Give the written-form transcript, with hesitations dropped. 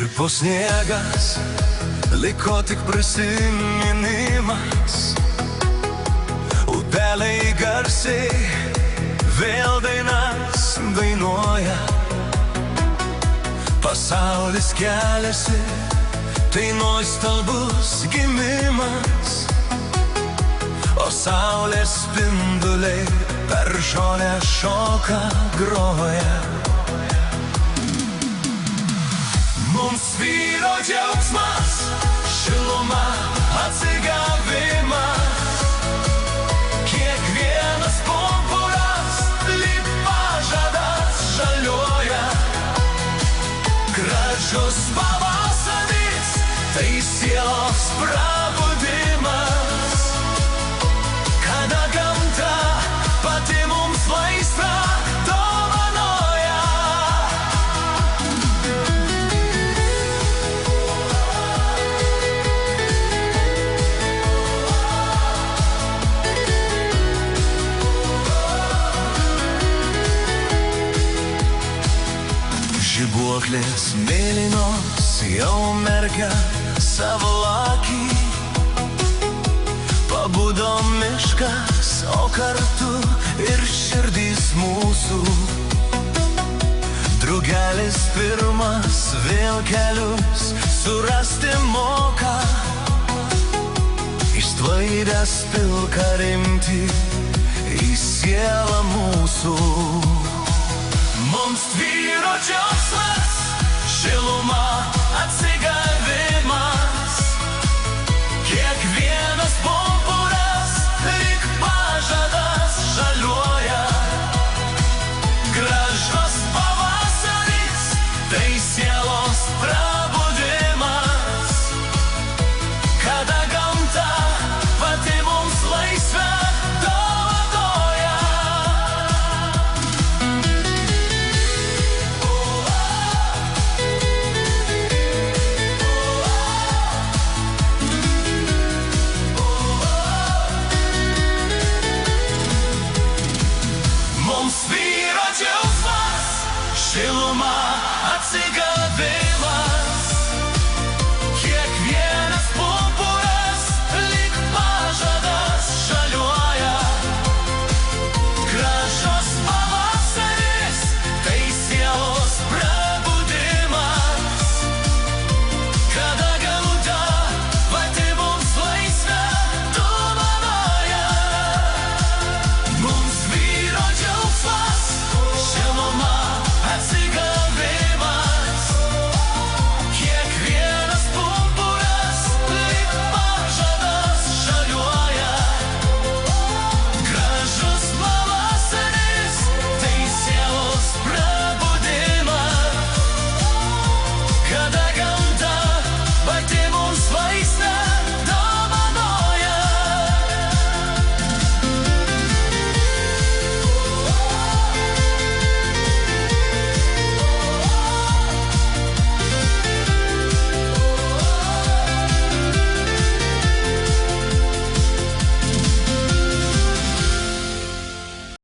Tirpo sniegas, liko tik prisiminimas. Upeliai garsiai vėl dainas dainuoja. Pasaulis keliasi, tai nuostabus gimimas. O saulės spinduliai per žolę šoka, groja. Mums tvyro džiaugsmas, šiluma, atsigavimas. Kiekvienas pumpuras lyg pažadas žaliuoja. Gražus pavasaris, tai sielos prabudimas. Kada gamta pati mums laisvę dovanoja. Žibuoklės mėlynos jau merkia savo akį. Pabudo miškas, o kartu ir širdys mūsų. Drugelis pirmas vėl kelius surasti moka. Išsklaidęs pilką rimtį į sielą mūsų. Mums tvyro džiaugsmas, šiluma,